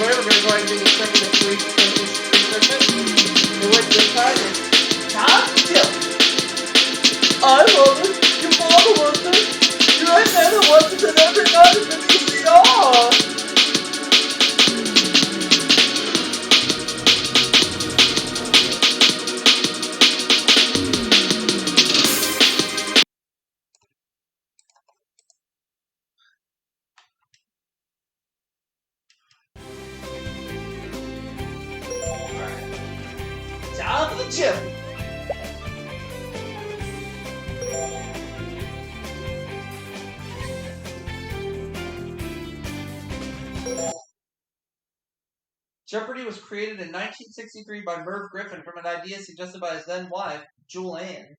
we're going to be playing this week with this target. Top I love it. Your mama loves it. Your nana loves it, and everybody thinks we are. Down to the gym. Jeopardy was created in 1963 by Merv Griffin from an idea suggested by his then-wife, Jewel Ann.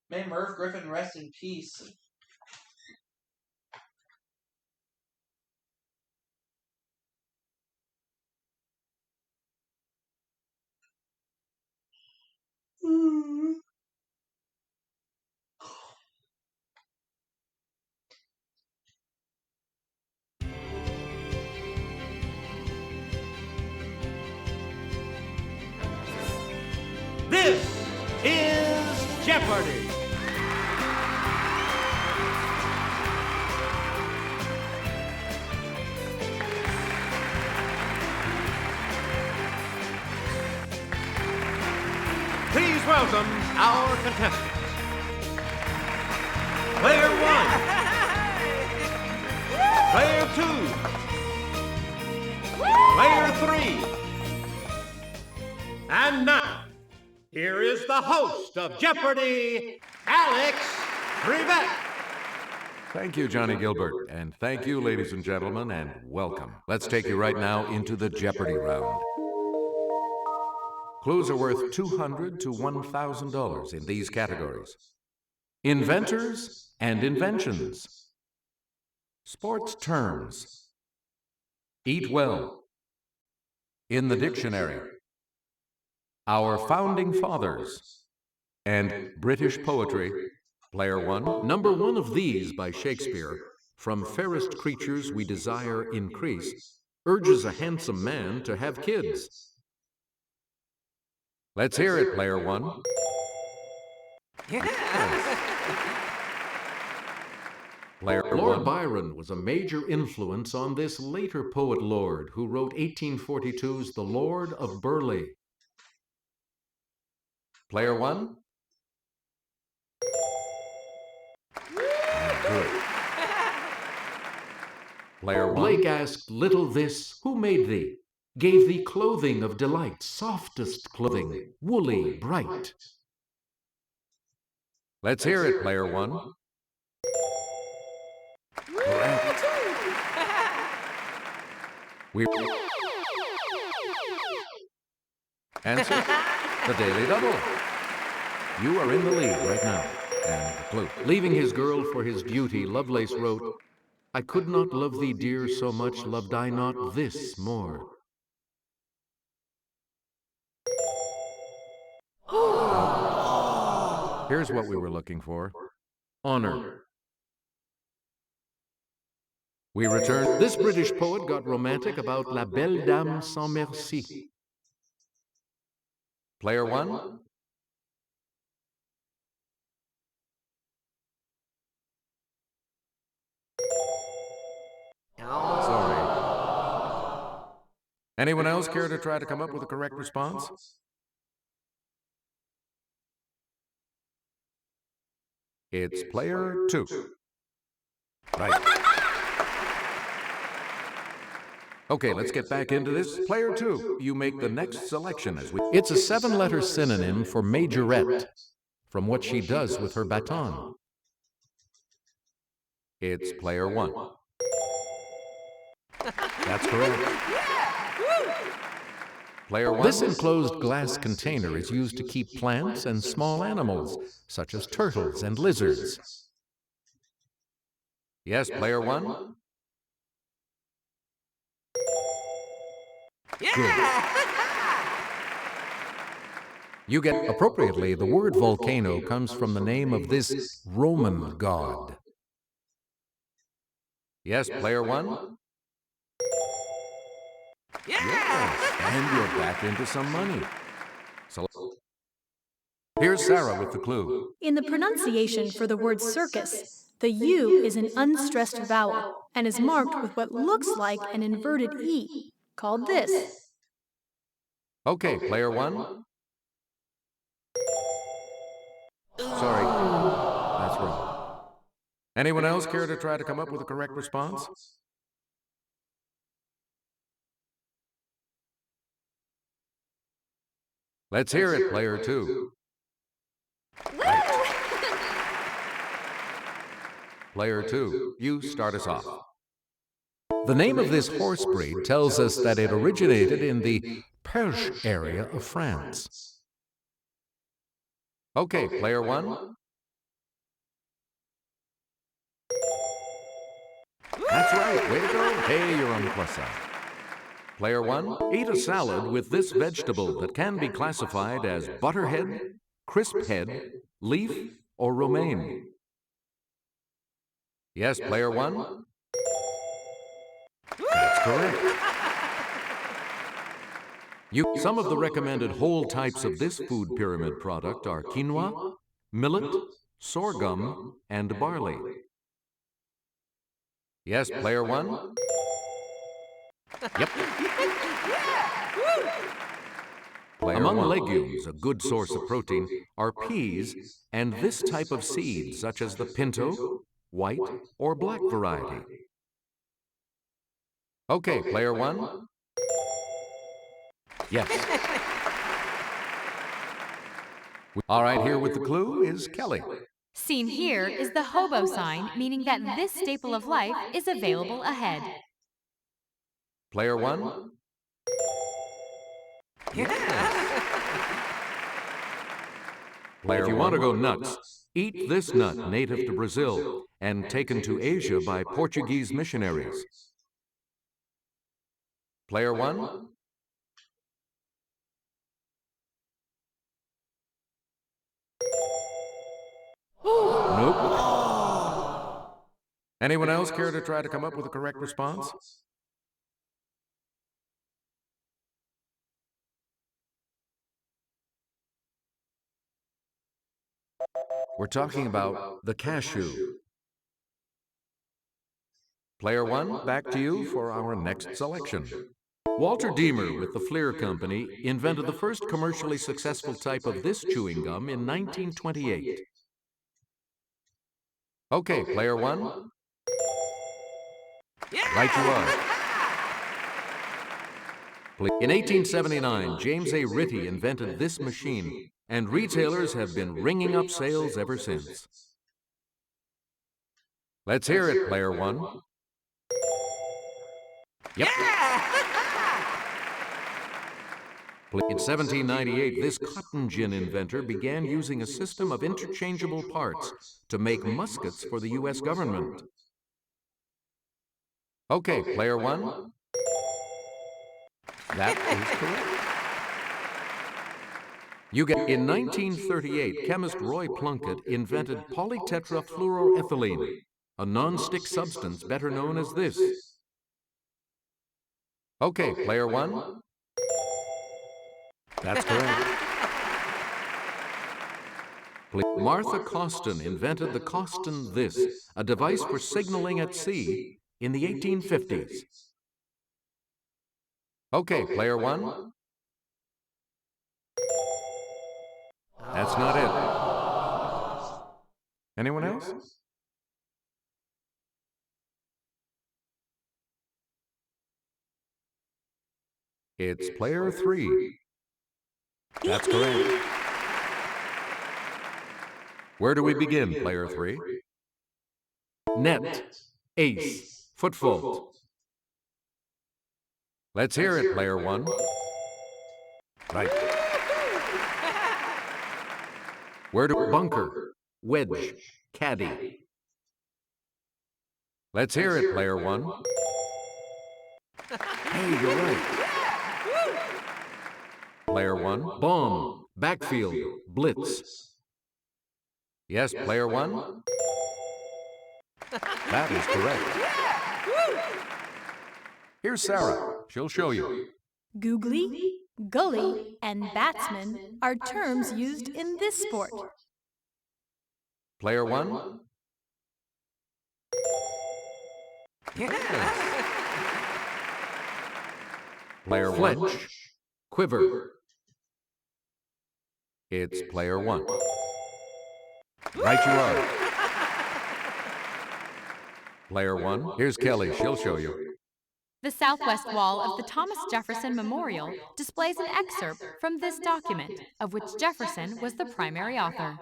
May Merv Griffin rest in peace. This is Jeopardy! Please welcome our contestants. Player 1, Player 2, Player 3, and now, here is the host of Jeopardy, Alex Trebek. Thank you, Johnny Gilbert, and thank you, ladies and gentlemen, and welcome. Let's take you right now into the Jeopardy round. Clues are worth $200 to $1,000 in these categories: inventors and inventions, sports terms, eat well, in the dictionary, our founding fathers, and British poetry. Player 1. Number one of these by Shakespeare, from fairest creatures we desire increase, urges a handsome man to have kids. Let's hear it, Player 1. Yes. Lord Byron was a major influence on this later poet lord who wrote 1842's The Lord of Burleigh. Player 1. Good. Player 1. Blake asked, little this, who made thee? Gave thee clothing of delight, softest clothing, woolly, bright. Let's hear it, Player 1. Correct. Answer, the Daily Double. You are in the lead right now. And the clue. Leaving his girl for his duty, Lovelace wrote, I could not love thee, dear, so much loved I not this more. Here's what we were looking for. Honor. We return. This British poet got romantic about La Belle Dame sans Merci. Player 1. Sorry. Anyone else care to try to come up with a correct response? It's Player 2. Right. Okay, let's get back into this. Player 2, you make the next selection as we... It's a 7-letter synonym for majorette, from what she does with her baton. It's Player 1. That's correct. Player 1. This enclosed glass container is used to keep plants and small animals, such as turtles and lizards. Yes, Player 1. Good. You get, appropriately, the word volcano comes from the name of this Roman god. Yes, player one? Yes, and you're back into some money. So here's Sarah with the clue. In the pronunciation for the word circus, the U is an unstressed vowel and is marked with what looks like an inverted E, called this. Okay, player one? Sorry, that's wrong. Anyone else care to try to come up with a correct response? Let's hear it, player two. Right. Player two, you start us off. The name of this horse breed tells us that it originated in the Perche area of France. Okay, player one? That's right, way to go. Hey, you're on the plus side. Player one, eat a salad with this vegetable that can be classified as butterhead, crisp head, leaf, or romaine. Yes, player one? That's correct. Some of the recommended whole types of this food pyramid product are quinoa, millet, sorghum, and barley. Yes, player one? Yep. Among legumes, a good source of protein, are peas and this type of seed, such as the pinto, white, or black variety. Okay, player one? Yes. All right, here with the clue is Kelly. Seen here is the hobo sign, meaning that this staple of life is available ahead. Player one? Yes. If you want to go nuts, eat this nut native to Brazil and taken to Asia by Portuguese missionaries. Player one? Nope. Anyone else care to try to come up with a correct response? We're talking about the cashew. Player one, back to you for our next selection. Walter Deemer with the Fleer Company invented the first commercially successful type of this chewing gum in 1928. Okay, player one. Right you are. In 1879, James A. Ritty invented this machine, and retailers have been ringing up sales ever since. Let's hear it, player one. Yep. In 1798, this cotton gin inventor began using a system of interchangeable parts to make muskets for the U.S. government. Okay, player one. That is correct. In 1938, chemist Roy Plunkett invented polytetrafluoroethylene, a non-stick substance better known as this. Okay, player one. That's correct. Martha Costin invented the Costin This, a device for signaling at sea in the 1850s. Okay, player one. That's not it. Anyone else? It's player three. That's correct. Where do we begin, player three? Net, ace, foot fault. Let's hear it, player one. Right. Where do bunker, wedge, caddy? Let's hear it, player one. Hey, you're right. Player one, bomb, backfield, blitz. Yes, player one. That is correct. Here's Sarah. She'll show you. Googly, gully, and batsman are terms used in this sport. Player one. Player one. Quiver. It's player one. Right you are. Player one. Here's Kelly. She'll show you. The southwest wall of the Thomas Jefferson Memorial displays an excerpt from this document, of which Jefferson was the primary author.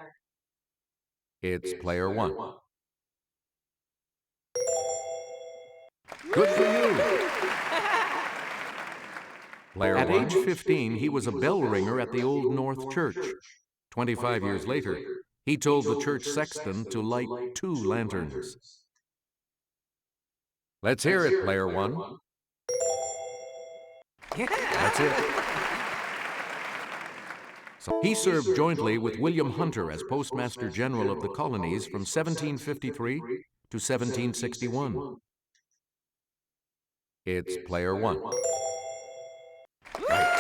It's player one. Good for you. Player at one. Age 15, he was a bell ringer at the Old North Church. 25 years later, he told the church sexton to light 2 lanterns. Let's hear it, player one. That's it. So he served jointly with William Hunter as Postmaster General of the Colonies from 1753 to 1761. It's player one. Right.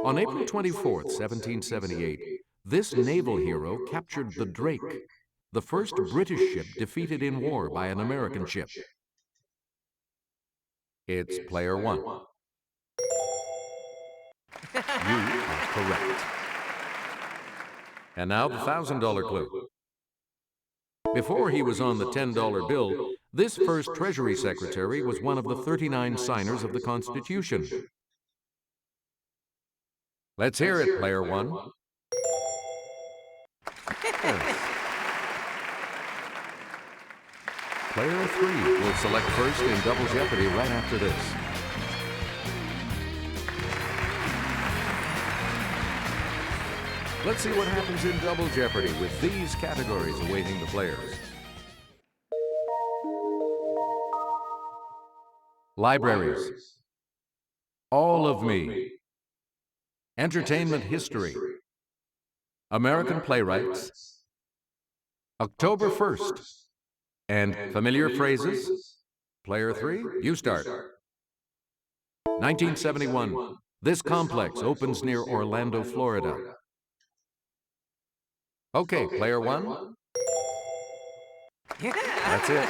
On April 24th, 1778, this naval hero captured the Drake, the first British ship defeated in war by an American ship. It's player one. You are correct. And now the $1,000 clue. Before he was on the $10 bill, this first Treasury Secretary was one of the 39 signers of the Constitution. Let's hear it, player one. Player 3 will select first in Double Jeopardy right after this. Let's see what happens in Double Jeopardy with these categories awaiting the players. Libraries. All of Me. Entertainment History. American Playwrights. October 1st. And Familiar Phrases. Player 3, you start. 1971. This complex opens near Orlando, Florida. Okay, player 1. That's it.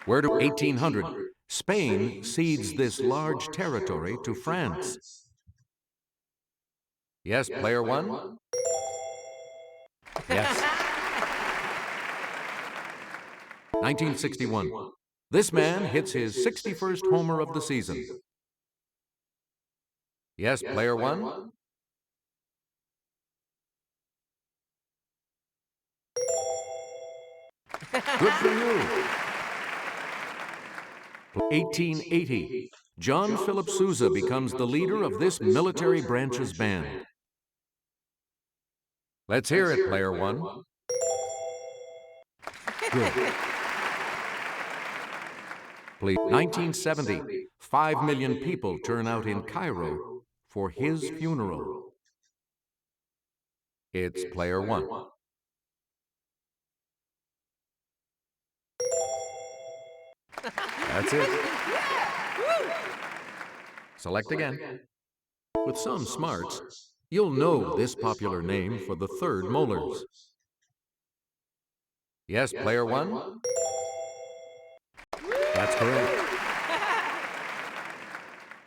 Where do 1800? Spain cedes this large territory to France. Yes, player 1? Yes. 1961. This man hits his 61st homer of the season. Yes, player 1? Good for you. 1880. John Philip Sousa becomes the leader of this military branch's band. Let's hear it, player 1. Good. Please. 1970. 5 million people turn out in Cairo for his funeral. It's player 1. That's it. Select again. With some smarts, you'll know this popular name for the third molars. Yes, player 1? That's correct.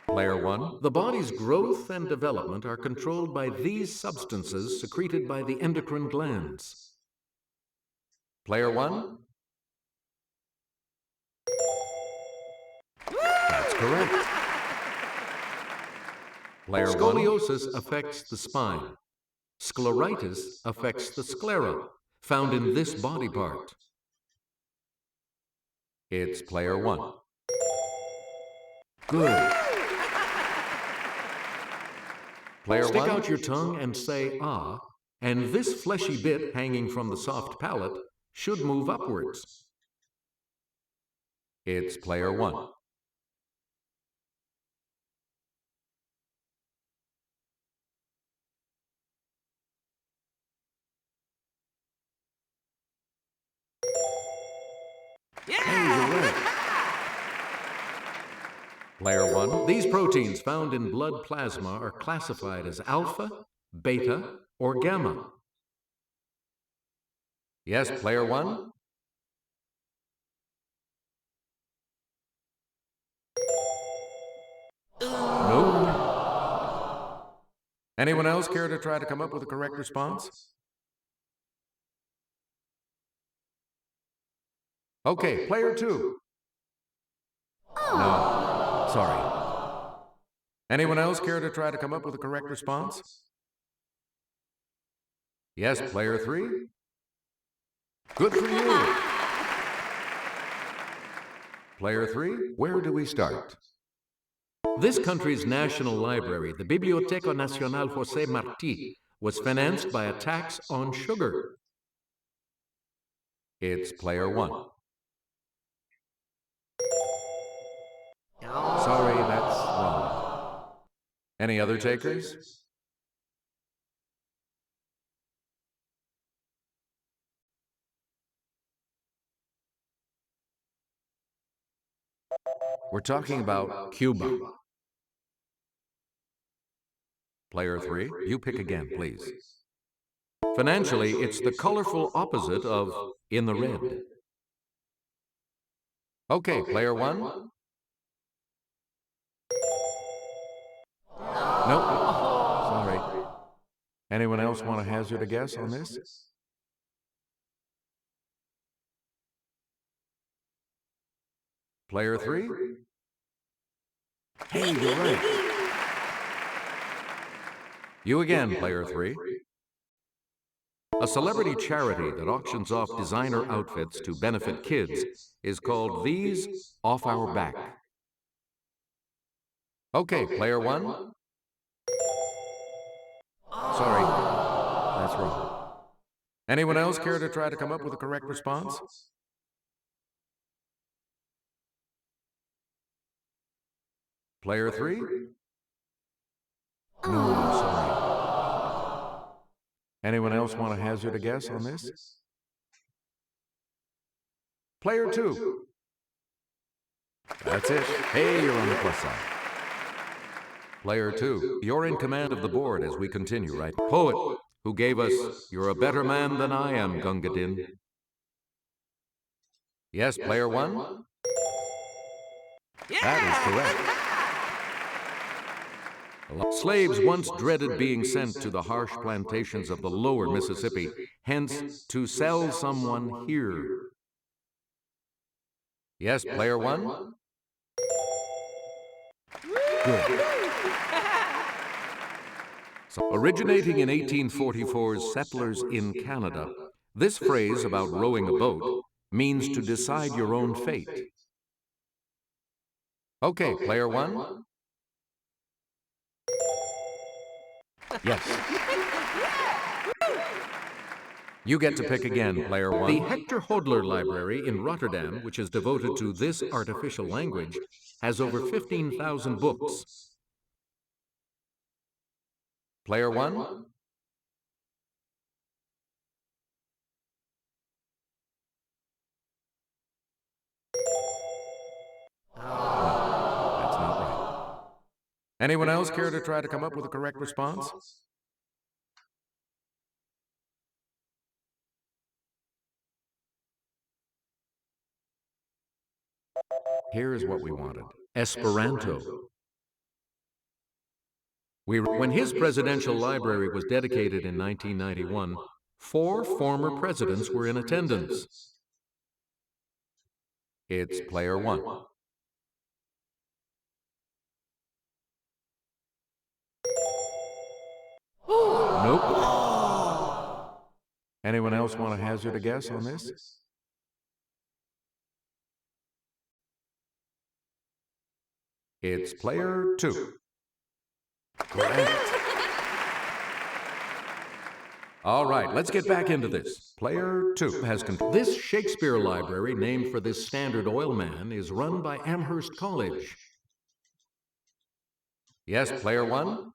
Player 1, the body's growth and development are controlled by these substances secreted by the endocrine glands. Player 1? That's correct. Player 1. Scoliosis affects the spine. Scleritis affects the sclera, found in this body part. It's player 1. Good. Player 1. Stick out your tongue and say ah, and this fleshy bit hanging from the soft palate should move upwards. It's player 1. Hey, you're right. Player 1, these proteins found in blood plasma are classified as alpha, beta, or gamma. Yes, Player 1? No. Anyone else care to try to come up with a correct response? Okay, Player 2. No, sorry. Anyone else care to try to come up with a correct response? Yes, Player 3. Good for you. Player 3, where do we start? This country's national library, the Biblioteca Nacional José Martí, was financed by a tax on sugar. It's Player 1. Sorry, that's wrong. Any other takers? We're talking about Cuba. Player 3, you pick again, please. Financially, it's the colorful opposite of in the red. Okay, Player 1. Nope. Sorry. Anyone else want to hazard a guess on this? Player 3? Hey, you're right. You again, Player 3. A celebrity charity that auctions off designer outfits to benefit kids is called These Off Our Back. Okay, Player 1. Sorry, that's wrong. Anyone else care to try to come up with a correct response? Player 3? No, sorry. Anyone else want to hazard a guess on this? Player 2. That's it. Hey, you're on the plus side. Player 2, you're in command of the board as we continue, right? Poet, who gave us, "You're a better man than I am, Gunga Din." Yes, Player 1? That is correct. Slaves once dreaded being sent to the harsh plantations of the lower Mississippi, hence, to sell someone here. Yes, Player 1? Good. So, originating in 1844's Settlers in Canada, this phrase about rowing a boat means to decide your own fate. Okay, Player 1? Yes. You get to pick again, Player 1. The Hector Hodler Library in Rotterdam, which is devoted to this artificial language, has over 15,000 books. Player 1? That's not right. Anyone else care to try to come up with a correct response? Here is what we wanted. Esperanto. When his presidential library was dedicated in 1991, 4 former presidents were in attendance. It's Player 1. Nope. Anyone else want to hazard a guess on this? It's Player 2. Correct. All right, let's get back into this. Player 2 has this Shakespeare library, named for this Standard Oil man, is run by Amherst College. Yes, Player 1?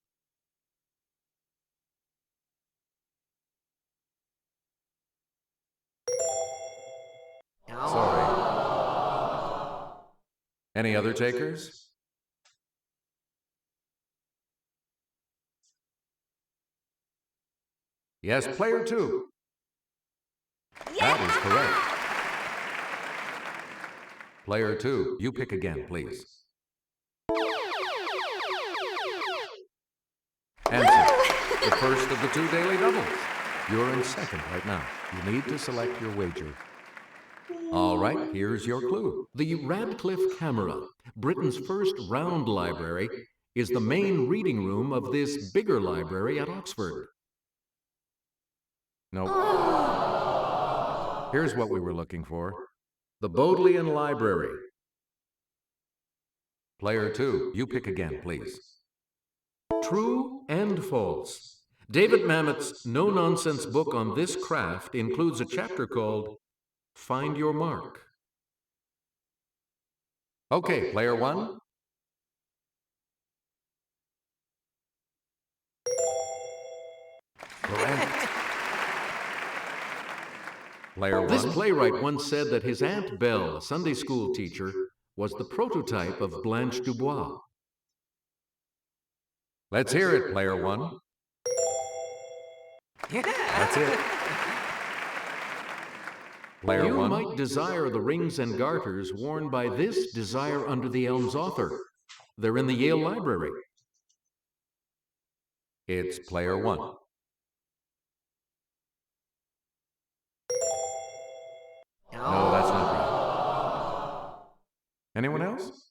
Sorry. Any other takers? Yes, player 2. That is correct. Player 2, you pick again, please. Answer. The first of the 2 daily doubles. You're in second right now. You need to select your wager. All right, here's your clue. The Radcliffe Camera, Britain's first round library, is the main reading room of this bigger library at Oxford. Nope. Here's what we were looking for. The Bodleian Library. Player 2, you pick again, please. True and false. David Mamet's no-nonsense book on this craft includes a chapter called Find Your Mark. Okay, player 1. Correct. Player 1. This playwright once said that his Aunt Belle, a Sunday school teacher, was the prototype of Blanche Dubois. Let's hear it, player 1. That's it. Player 1. You might desire the rings and garters worn by this Desire Under the Elms author. They're in the Yale Library. It's player 1. No, that's not right. Anyone else?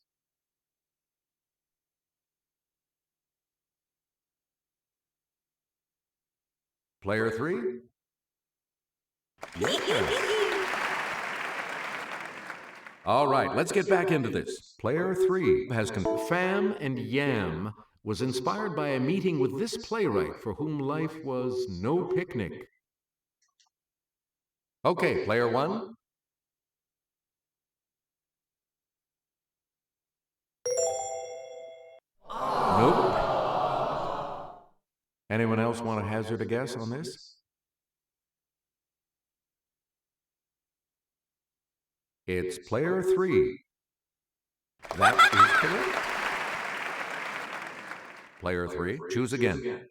Player 3? Yes. All right, let's get back into this. Player 3 has Fam and Yam was inspired by a meeting with this playwright for whom life was no picnic. Okay, player 1. Nope. Anyone else want to hazard a guess on this? It's player 3. That is correct. Player 3, choose again.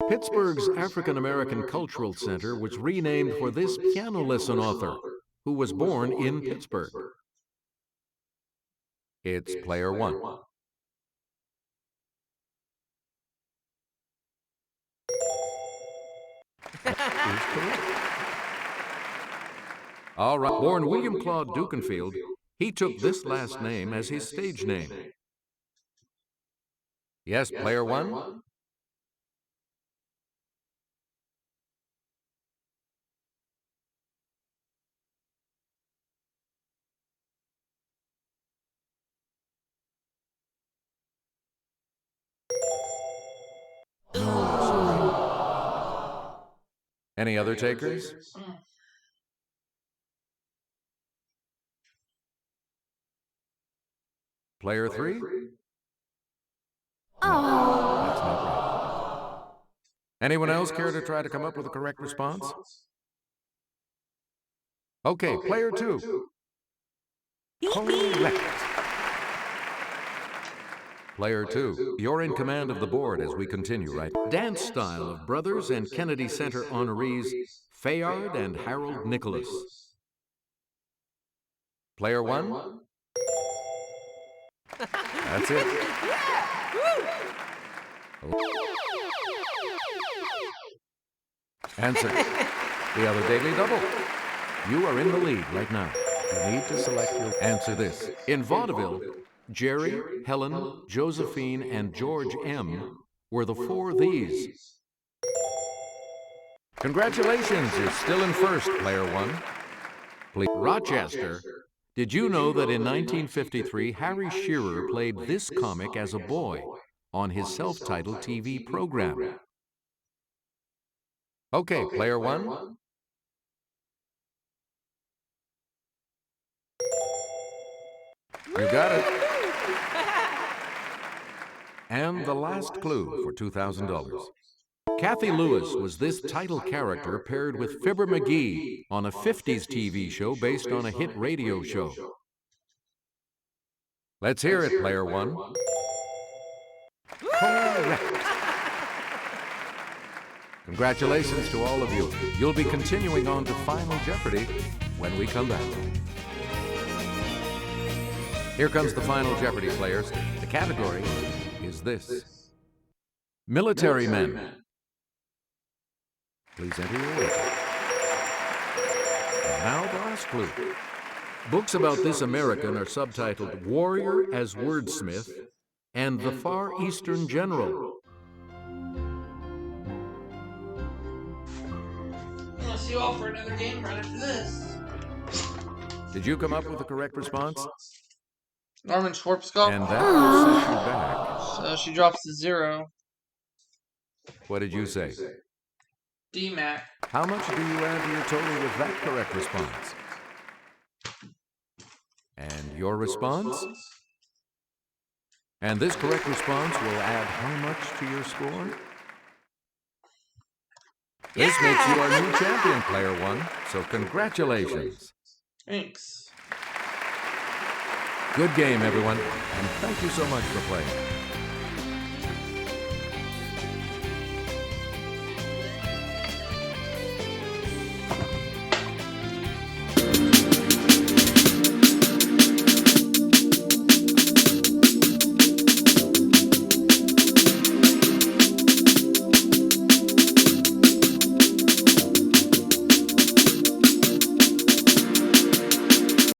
Pittsburgh's African-American Cultural Center was renamed for this piano lesson author, who was born in Pittsburgh. It's player 1. That is correct. All right, born William Claude Dukenfield, he took this last name as his stage name. Yes, player 1? No, sorry. Any other takers? Player 3? Oh. That's not right. Anyone else care to try to come up with a correct response? Okay, player 2. Correct. Player 2, you're in command of the board as we continue, right? Dance style of Brothers and Kennedy Center honorees Fayard and Harold Nicholas. Player 1? That's it. Answer. The other daily double. You are in the lead right now. You need to select your... Answer this. In vaudeville, Jerry, Helen, Josephine, and George M. were the 4 these. Congratulations, you're still in first, player 1. Please. Rochester, did you know that in 1953, Harry Shearer played this comic as a boy on his self-titled TV program? Okay, player 1. You got it. And the last clue for $2,000. Kathy Lewis was this title character paired with Fibber McGee on a 50s TV show based on a hit radio show. Let's hear it, player one. Correct. Congratulations to all of you. You'll be continuing on to Final Jeopardy when we come back. Here comes the Final Jeopardy, players. The category is this. Military men. Please enter your age. And now the last clue. Books about this American are subtitled Warrior as Wordsmith and the Far Eastern General. I'll see you all for another game right after this. Did you come up with the correct response? Norman Schwarzkopf. And that will set you back. So she drops to 0. What did you say? D-Mac. How much do you add to your total with that correct response? And your response? And this correct response will add how much to your score? This makes you our new champion, player one, so congratulations. Thanks. Good game, everyone, and thank you so much for playing.